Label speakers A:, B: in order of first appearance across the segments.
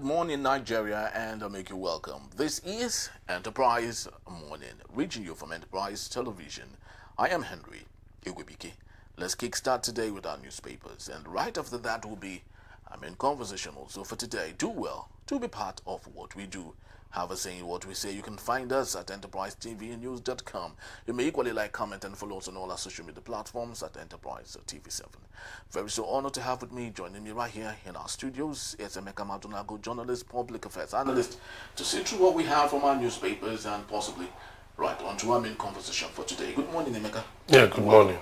A: morning, Nigeria, and I make you welcome. This is Enterprise Morning, reaching you from Enterprise Television. I am Henry Igwebike. Let's kickstart today with our newspapers, and right after that will be I'm in conversation also for today. Do well to be part of what we do. Have a say in what we say. You can find us at enterprisetvnews.com. You may equally like, comment, and follow us on all our social media platforms at Enterprise TV7. Very so honored to have with me, joining me right here in our studios, is Emeka Madunago, journalist, public affairs analyst, to see through what we have from our newspapers and possibly right on to our main conversation for today. Good morning, Emeka.
B: Yeah, good morning.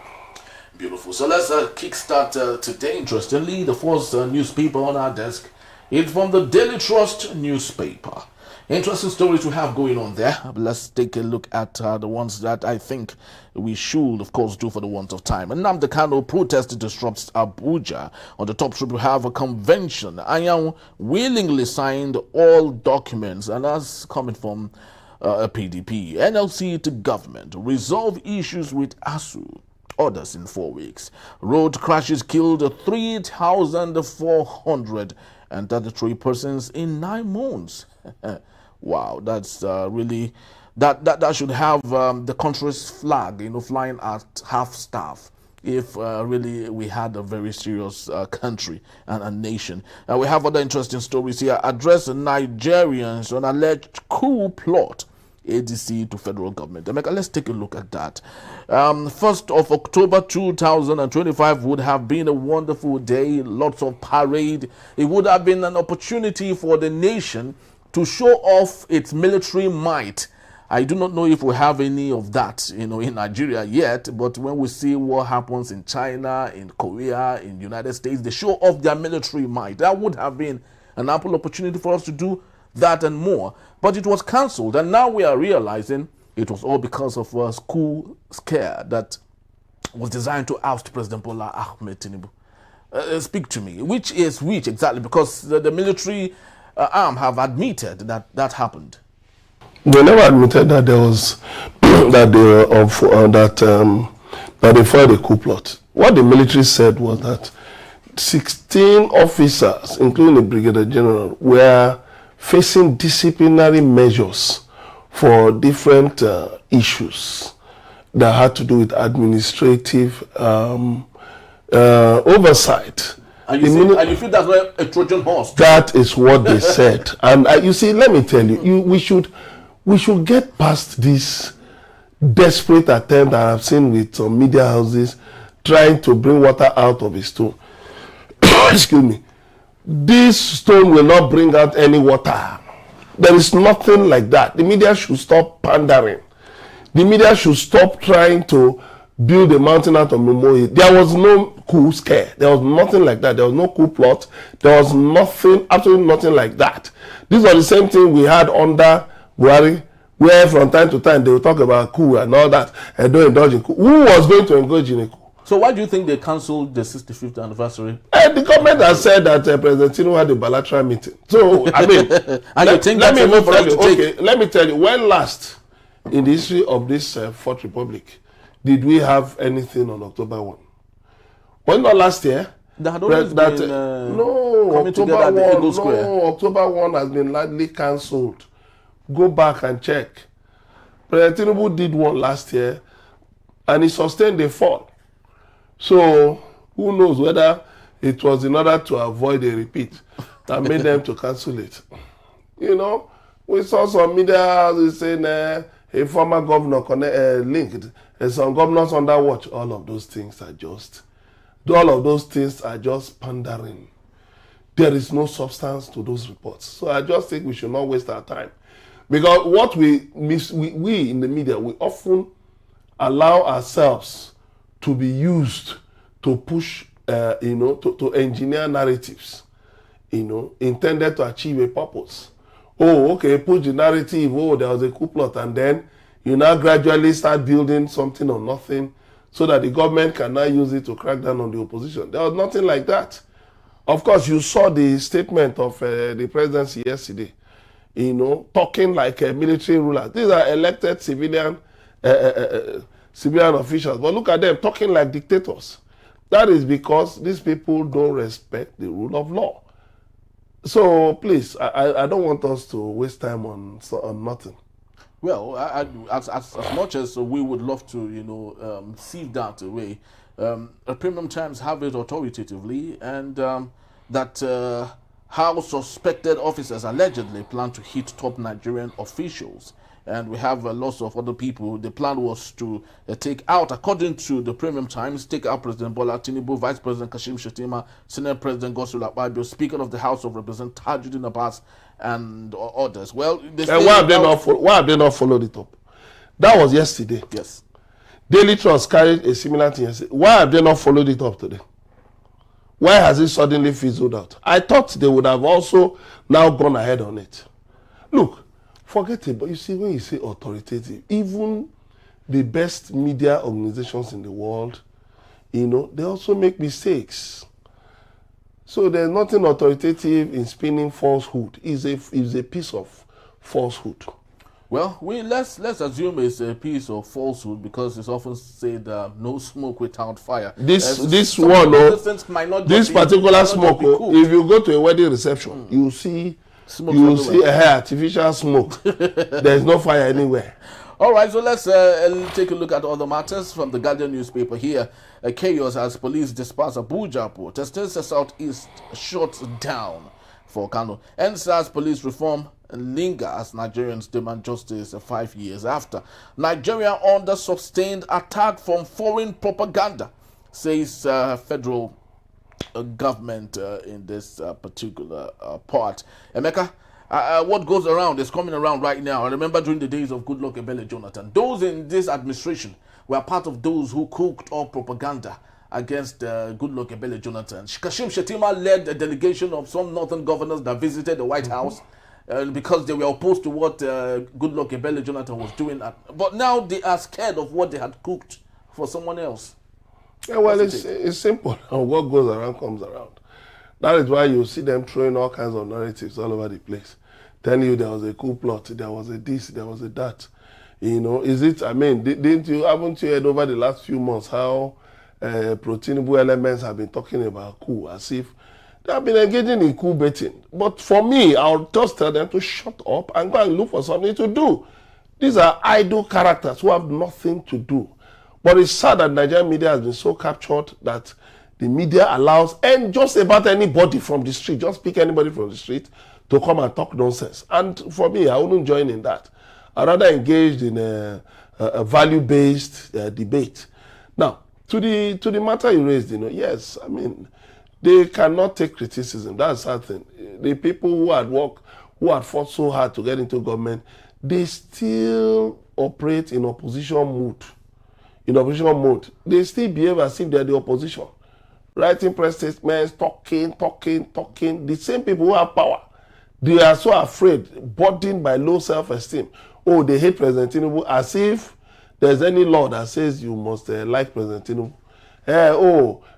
A: Beautiful. So let's kickstart today. Interestingly, the first newspaper on our desk is from the Daily Trust newspaper. Interesting stories we have going on there. Let's take a look at the ones that I think we should, of course, do for the want of time. Nnamdi Kanu protest disrupts Abuja. On the top strip, we have a convention. Anyang willingly signed all documents, and that's coming from a PDP. NLC to government. Resolve issues with ASU. Orders in 4 weeks. Road crashes killed 3,433 persons in 9 months. Wow, that's really that should have the country's flag, flying at half staff. If really we had a very serious country and a nation. We have other interesting stories here. Address Nigerians on alleged coup plot. ADC to federal government. Emeka, let's take a look at that. 1st of October 2025 would have been a wonderful day, lots of parade. It would have been an opportunity for the nation to show off its military might. I do not know if we have any of that, in Nigeria yet, but when we see what happens in China, in Korea, in the United States, they show off their military might. That would have been an ample opportunity for us to do that and more, but it was cancelled, and now we are realizing it was all because of a school scare that was designed to oust President Bola Ahmed Tinubu. Speak to me, which is which exactly? Because the military arm have admitted that happened.
B: They never admitted that there was that they filed a coup plot. What the military said was that 16 officers, including the brigadier general, were facing disciplinary measures for different issues that had to do with administrative oversight.
A: And you feel that's not a Trojan horse?
B: That is what they said. And you see, let me tell you, we should get past this desperate attempt that I've seen with some media houses trying to bring water out of a stone. Excuse me. This stone will not bring out any water. There is nothing like that. The media should stop pandering. The media should stop trying to build a mountain out of memory. There was no coup scare. There was nothing like that. There was no coup plot. There was nothing, absolutely nothing like that. These are the same thing we had under Buhari, where from time to time they will talk about coup and all that and don't indulge in coup. Who was going to engage in a coup?
A: So why do you think they cancelled the 65th anniversary?
B: The government has said that President Tinubu had a bilateral meeting. So, I mean, let me tell you, when last in the history of this Fourth Republic did we have anything on October 1? Was not last year?
A: There had always been coming together at the Eagle Square.
B: No, October 1 has been largely cancelled. Go back and check. President Tinubu did one last year and he sustained a fall. So, who knows whether it was in order to avoid a repeat that made them to cancel it. We saw some media houses saying a former governor linked, and some governors under watch. All of those things are just pandering. There is no substance to those reports. So I just think we should not waste our time. Because what we in the media, we often allow ourselves to be used to push, to engineer narratives, intended to achieve a purpose. Oh, okay, push the narrative, there was a coup plot, and then you now gradually start building something or nothing so that the government can now use it to crack down on the opposition. There was nothing like that. Of course, you saw the statement of the presidency yesterday, talking like a military ruler. These are elected civilian officials, but look at them talking like dictators. That is because these people don't respect the rule of law. So please, I don't want us to waste time on nothing.
A: Well, as much as we would love to, sieve that away, Premium Times have it authoritatively, and that how suspected officers allegedly plan to hit top Nigerian officials. And we have lots of other people. The plan was to take out, according to the Premium Times, take out President Bola Tinubu, Vice President Kashim Shettima, Senate President Godswill Akpabio, Speaker of the House of Representatives Tajuddin Abbas, and others. Well,
B: why have they not followed it up? That was yesterday.
A: Yes.
B: Daily Trust carried a similar thing yesterday. Why have they not followed it up today? Why has it suddenly fizzled out? I thought they would have also now gone ahead on it. Look, forget it, but you see, when you say authoritative, even the best media organizations in the world, they also make mistakes. So there's nothing authoritative in spinning falsehood. It's a piece of falsehood.
A: Well, let's assume it's a piece of falsehood, because it's often said no smoke without fire.
B: This particular smoke, if you go to a wedding reception, you see artificial smoke. There's no fire anywhere.
A: All right, so let's take a look at other matters from the Guardian newspaper here. Chaos as police disperse Abuja protesters. Southeast shut down for Kano. NSAS police reform linger as Nigerians demand justice 5 years after. Nigeria under sustained attack from foreign propaganda, says federal government in this particular part. Emeka, what goes around is coming around right now. I remember during the days of Goodluck Ebele Jonathan, those in this administration were part of those who cooked up propaganda against Goodluck Ebele Jonathan. Kashim Shettima led a delegation of some northern governors that visited the White House because they were opposed to what Goodluck Ebele Jonathan was doing. But now they are scared of what they had cooked for someone else.
B: Yeah, well, it's simple. What goes around comes around. That is why you see them throwing all kinds of narratives all over the place, telling you there was a coup plot, there was a this, there was a that. Haven't you heard over the last few months how pro-Tinubu elements have been talking about coup, as if they have been engaging in coup betting? But for me, I'll just tell them to shut up and go and look for something to do. These are idle characters who have nothing to do. But it's sad that Nigerian media has been so captured that the media allows, and just about anybody from the street, just pick anybody from the street to come and talk nonsense. And for me, I wouldn't join in that. I rather engaged in a value-based debate. Now, to the matter you raised, yes, they cannot take criticism. That's something. The people who had fought so hard to get into government, they still operate in opposition mode. They still behave as if they're the opposition. Writing press statements, talking. The same people who have power, they are so afraid, burdened by low self-esteem. Oh, they hate President Tinubu, as if there's any law that says you must like President Tinubu.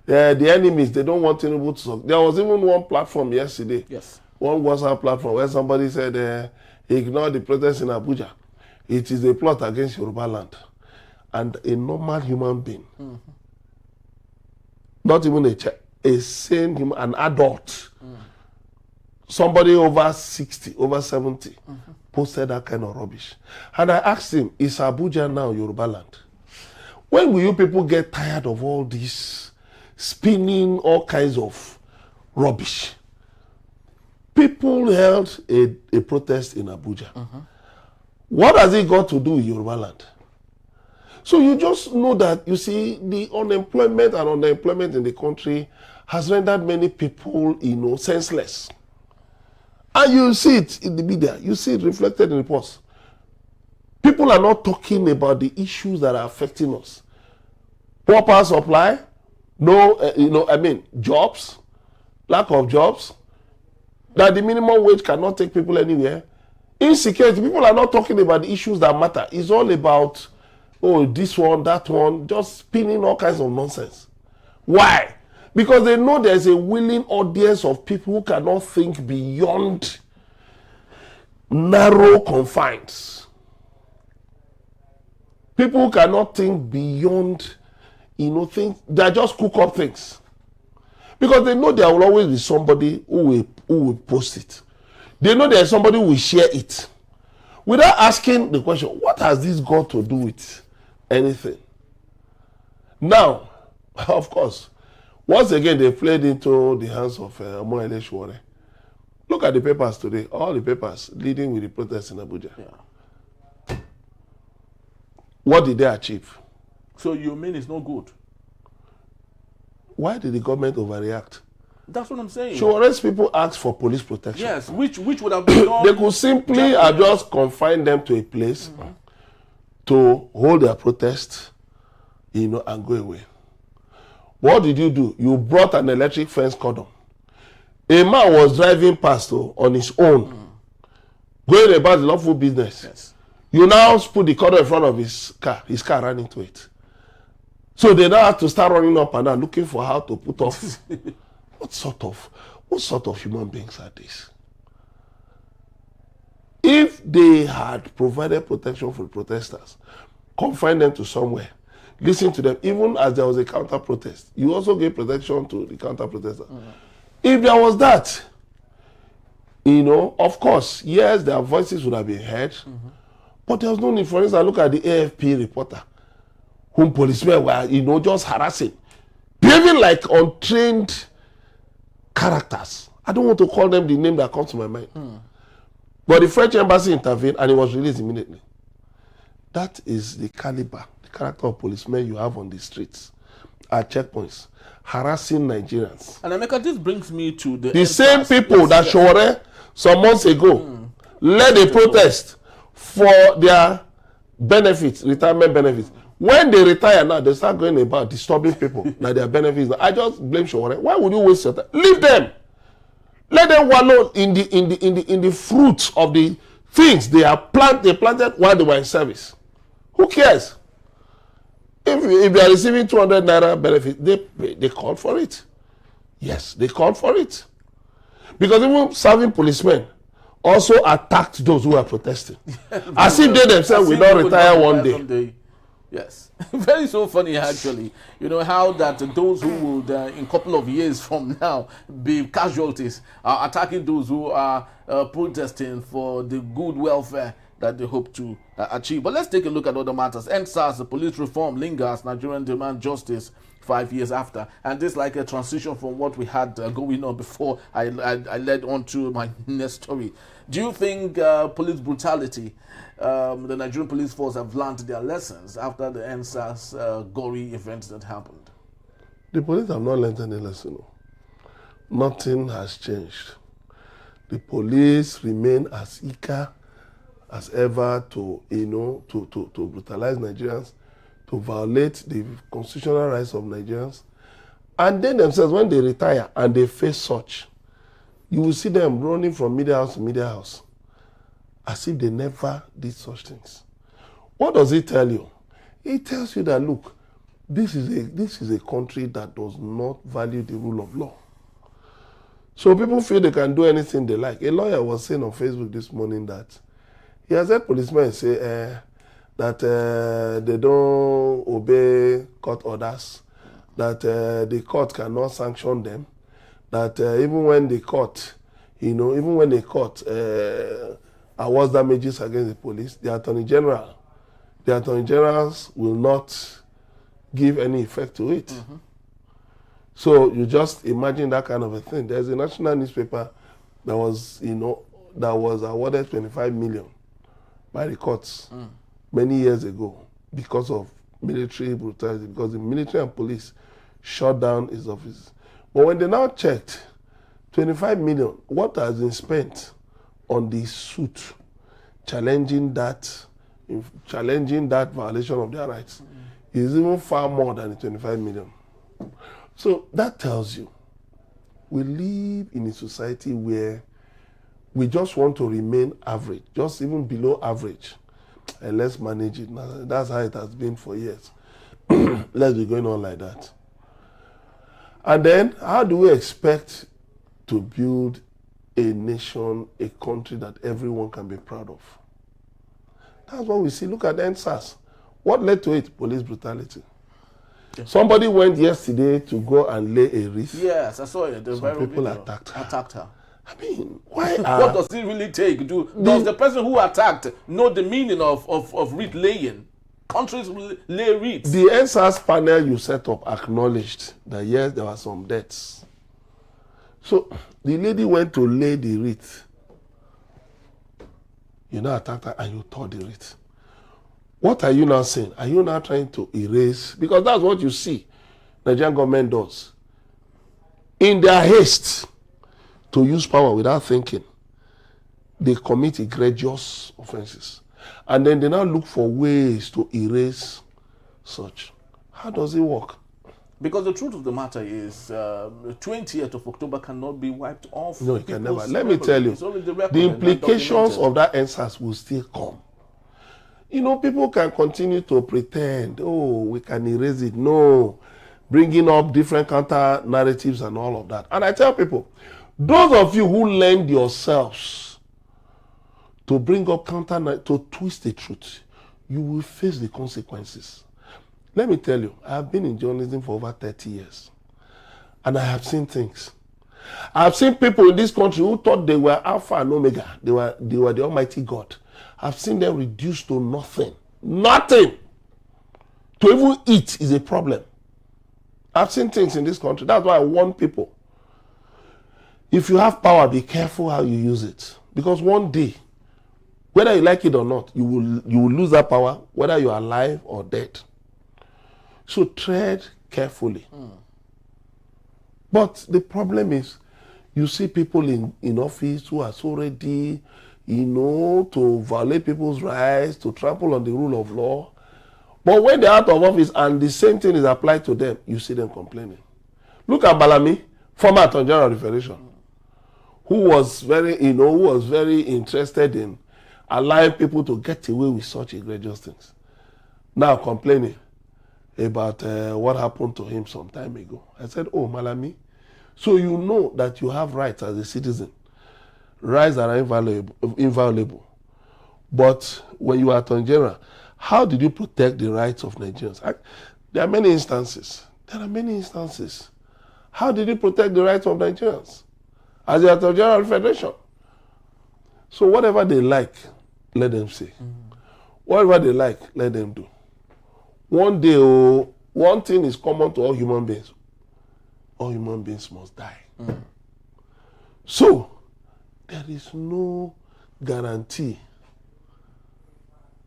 B: The enemies, they don't want Tinubu to succeed. There was even one platform yesterday,
A: yes,
B: one WhatsApp platform, where somebody said, ignore the protests in Abuja. It is a plot against Yoruba land. And a normal human being, not even a sane human, an adult, somebody over 60, over 70, posted that kind of rubbish. And I asked him, is Abuja now Yoruba land? When will you people get tired of all this spinning all kinds of rubbish? People held a protest in Abuja. What has it got to do with Yoruba land? So you just know that, you see, the unemployment and underemployment in the country has rendered many people, senseless. And you see it in the media. You see it reflected in reports. People are not talking about the issues that are affecting us. Poor power supply, jobs, lack of jobs, that the minimum wage cannot take people anywhere. Insecurity, people are not talking about the issues that matter. It's all about, this one, that one, just spinning all kinds of nonsense. Why? Because they know there's a willing audience of people who cannot think beyond narrow confines. People who cannot think beyond, things, they just cook up things. Because they know there will always be somebody who will post it. They know there's somebody who will share it. Without asking the question, what has this got to do with anything? Now, of course, once again, they played into the hands of Omoyele Sowore. Look at the papers today, all the papers leading with the protests in Abuja. Yeah. What did they achieve?
A: So you mean it's no good?
B: Why did the government overreact?
A: That's what I'm saying.
B: Sowore's people asked for police protection.
A: Yes, which would have been done.
B: They could simply have just confined them to a place to hold their protest, and go away. What did you do? You brought an electric fence cordon. A man was driving past on his own, going about the lawful business.
A: Yes.
B: You now put the cordon in front of his car ran into it. So they now have to start running up and down looking for how to put off. What sort of human beings are these? If they had provided protection for the protesters, confined them to somewhere, listen to them, even as there was a counter protest, you also gave protection to the counter protesters. If there was that, of course, yes, their voices would have been heard, but there was no need. For instance, look at the AFP reporter, whom policemen were, just harassing, behaving like untrained characters. I don't want to call them the name that comes to my mind. But the French embassy intervened and he was released immediately. That is the caliber, the character of policemen you have on the streets, at checkpoints, harassing Nigerians.
A: And Emeka, this brings me to
B: the same people that Sowore some months ago led a protest for their benefits, retirement benefits. When they retire now, they start going about disturbing people that their benefits. I just blame Sowore. Why would you waste your time? Leave them. Let them wallow in the fruits of the things they planted while they were in service. Who cares? If they are receiving 200 naira benefit, they called for it. Yes, they called for it. Because even serving policemen also attacked those who are protesting. As if they themselves will not retire one day.
A: Yes. Very so funny, actually. How that those who would, in a couple of years from now, be casualties, are attacking those who are protesting for the good welfare that they hope to achieve. But let's take a look at other matters. NSAS, the police reform lingers. Nigerian demand justice 5 years after. And this is like a transition from what we had going on before I led on to my next story. Do you think police brutality, the Nigerian police force have learned their lessons after the NSAS gory events that happened?
B: The police have not learned any lesson. Nothing has changed. The police remain as eager as ever to brutalize Nigerians, to violate the constitutional rights of Nigerians. And then themselves, when they retire and they face such, you will see them running from media house to media house as if they never did such things. What does it tell you? It tells you that, look, this is a country that does not value the rule of law. So people feel they can do anything they like. A lawyer was saying on Facebook this morning that he has heard policemen say that they don't obey court orders, that the court cannot sanction them, that even when the court, awards damages against the police, the attorney generals will not give any effect to it. So you just imagine that kind of a thing. There's a national newspaper that was, awarded 25 million by the courts many years ago because of military brutality, because the military and police shut down his office. But when they now checked, 25 million, what has been spent on the suit challenging that violation of their rights is even far more than the 25 million. So that tells you we live in a society where we just want to remain average, just even below average, and let's manage it. That's how it has been for years. Let's be going on like that. And then, how do we expect to build a nation, a country that everyone can be proud of? That's what we see. Look at the NSAS. What led to it? Police brutality. Somebody went yesterday to go and lay a wreath.
A: Yes, I saw it.
B: Some people attacked
A: her.
B: I mean, why
A: what does it really take? Does the person who attacked know the meaning of wreath laying? Countries lay wreaths.
B: The NSAS panel you set up acknowledged that yes, there were some deaths. So the lady went to lay the wreath. You now attacked her and you tore the wreath. What are you now saying? Are you now trying to erase? Because that's what you see Nigerian government does. In their haste to use power without thinking, they commit egregious offenses. And then they now look for ways to erase such. How does it work?
A: Because the truth of the matter is, the 20th of October cannot be wiped off.
B: No, it can never. Let me tell you, the implications of that NSAS will still come. You know, people can continue to pretend, oh, we can erase it. No, bringing up different counter narratives and all of that. And I tell people, those of you who lend yourselves to bring up to twist the truth, you will face the consequences. Let me tell you, I have been in journalism for over 30 years. And I have seen things. I have seen people in this country who thought they were Alpha and Omega. They were the Almighty God. I've seen them reduced to nothing. Nothing. To even eat is a problem. I've seen things in this country. That's why I warn people. If you have power, be careful how you use it. Because one day, whether you like it or not, you will lose that power, whether you are alive or dead. So tread carefully. But the problem is, you see people in office who are so ready, to violate people's rights, to trample on the rule of law. But when they're out of office and the same thing is applied to them, you see them complaining. Look at Balami, former Attorney General of the Federation, who was very interested in allowing people to get away with such egregious things. Now complaining about what happened to him some time ago. I said, oh, Malami, so you know that you have rights as a citizen. Rights are inviolable. But when you are Attorney General, how did you protect the rights of Nigerians? There are many instances. How did you protect the rights of Nigerians as the Attorney General of the Federation? So whatever they like, let them say. Whatever they like, let them do. One day, one thing is common to all human beings. All human beings must die. So, there is no guarantee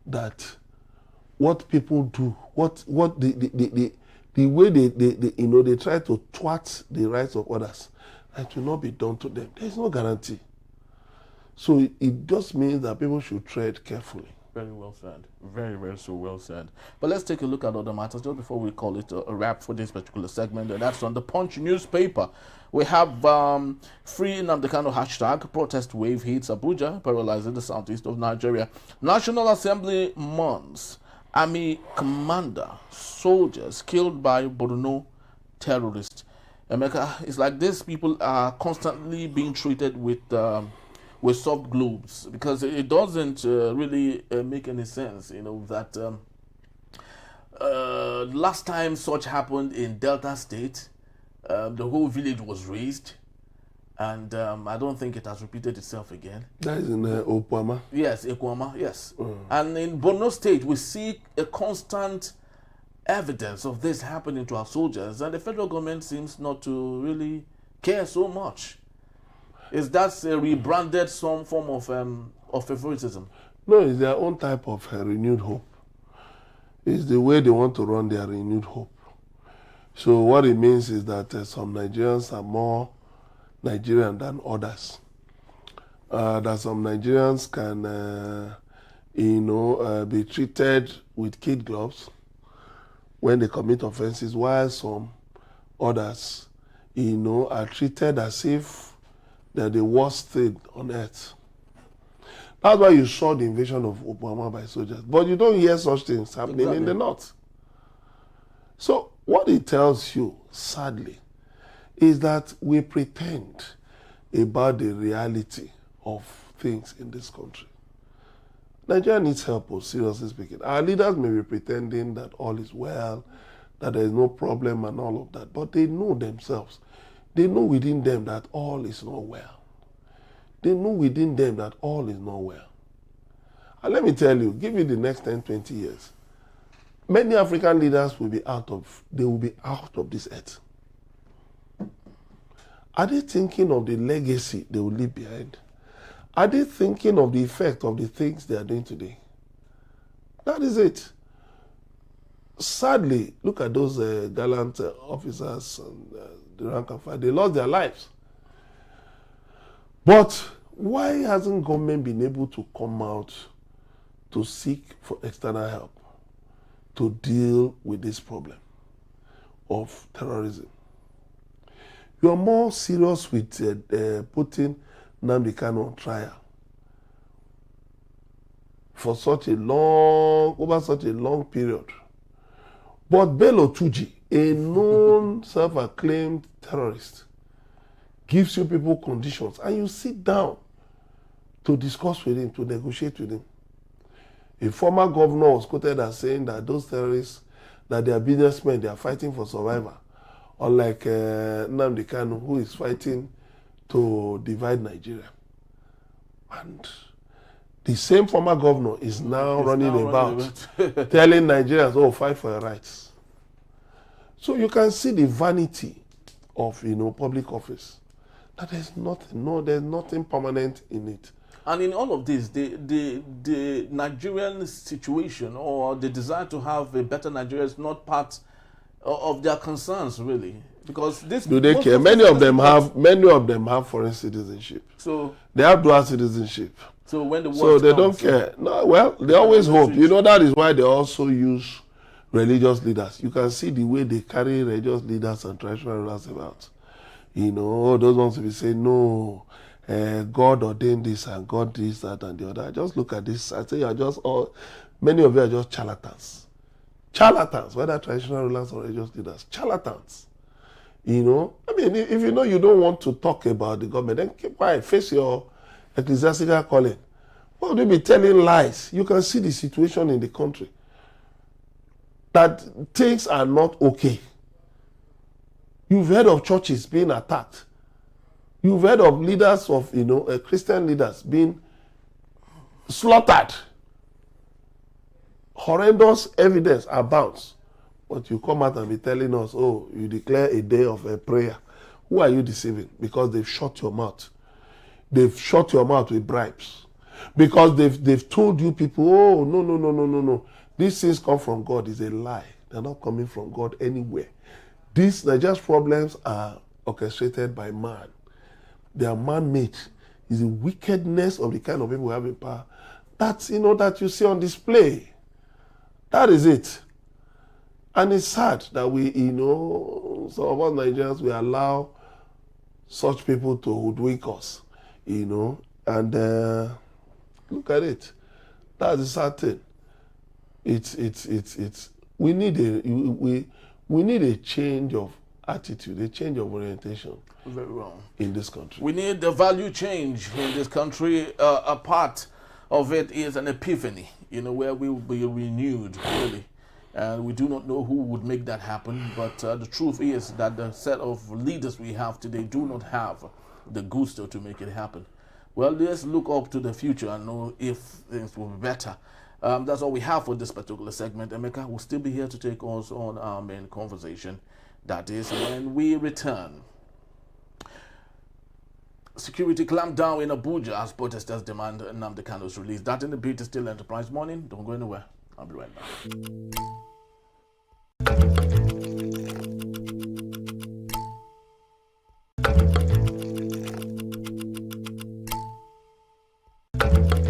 B: that what people do, the way they try to thwart the rights of others, that will not be done to them. There is no guarantee. So it just means that people should tread carefully.
A: Very well said. Very, very so well said. But let's take a look at other matters just before we call it a wrap for this particular segment. And that's on the Punch newspaper. We have Free Nnamdi Kanu hashtag, protest wave hits Abuja, paralyzing the southeast of Nigeria. National Assembly mourns army commander, soldiers killed by Borno terrorists. Emeka, it's like these people are constantly being treated with soft globes, because it doesn't really make any sense, that last time such happened in Delta State, the whole village was razed, and I don't think it has repeated itself again.
B: That is in Okwama.
A: Yes, Ekwama, yes. And in Borno State, we see a constant evidence of this happening to our soldiers, and the federal government seems not to really care so much. Is that rebranded some form of favoritism? No,
B: it's their own type of renewed hope. It's the way they want to run their renewed hope. So what it means is that some Nigerians are more Nigerian than others. That some Nigerians can, be treated with kid gloves when they commit offenses, while some others, are treated as if they're the worst thing on earth. That's why you saw the invasion of Obama by soldiers. But you don't hear such things happening in the north. So what it tells you, sadly, is that we pretend about the reality of things in this country. Nigeria needs help, seriously speaking. Our leaders may be pretending that all is well, that there is no problem and all of that. But they know themselves. They know within them that all is not well. They know within them that all is not well. And let me tell you, give it the next 10, 20 years, many African leaders will be out of this earth. Are they thinking of the legacy they will leave behind? Are they thinking of the effect of the things they are doing today? That is it. Sadly, look at those gallant officers and the rank and file. They lost their lives. But why hasn't government been able to come out to seek for external help to deal with this problem of terrorism? You are more serious with putting Nnamdi Kanu on trial for over such a long period. But Bello Tuji, a known self-acclaimed terrorist, gives you people conditions and you sit down to discuss with him, to negotiate with him. A former governor was quoted as saying that those terrorists, that they are businessmen, they are fighting for survival. Unlike Nnamdi Kanu, who is fighting to divide Nigeria. And the same former governor is now running about telling Nigerians, oh, fight for your rights. So you can see the vanity of public office. That there's nothing permanent in it.
A: And in all of this, the Nigerian situation or the desire to have a better Nigeria is not part of their concerns, really, because this. Do
B: they care? Many of them have foreign citizenship.
A: So
B: they have dual citizenship.
A: So when the
B: so they don't care. No, well, they always hope. That is why they also use religious leaders. You can see the way they carry religious leaders and traditional rulers about. Those ones will be saying no. God ordained this and God this, that, and the other. I just look at this. I say many of you are just charlatans. Charlatans, whether traditional rulers or religious leaders, charlatans. If you don't want to talk about the government, then keep quiet, face your ecclesiastical calling. Why would you be telling lies? You can see the situation in the country. That things are not okay. You've heard of churches being attacked. You've heard of leaders of, Christian leaders being slaughtered. Horrendous evidence abounds. But you come out and be telling us, oh, you declare a day of a prayer. Who are you deceiving? Because they've shut your mouth. They've shut your mouth with bribes. Because they've told you people, oh, no. These things come from God. It's a lie. They're not coming from God anywhere. These Nigeria's problems are orchestrated by man. They are man-made. It's the wickedness of the kind of people who have in power. That's, that you see on display. That is it. And it's sad that we, some of us Nigerians, we allow such people to hoodwink us, and look at it. That's the sad thing. We need a change of attitude, a change of orientation.
A: Very wrong.
B: In this country.
A: We need the value change in this country. A part of it is an epiphany, where we will be renewed, really. And we do not know who would make that happen, but the truth is that the set of leaders we have today do not have the gusto to make it happen. Well, let's look up to the future and know if things will be better. That's all we have for this particular segment. Emeka will still be here to take us on our main conversation. That is when we return. Security clamped down in Abuja as protesters demand Nnamdi Kanu's release. That in the beat is still Enterprise Morning. Don't go anywhere. I'll be right back.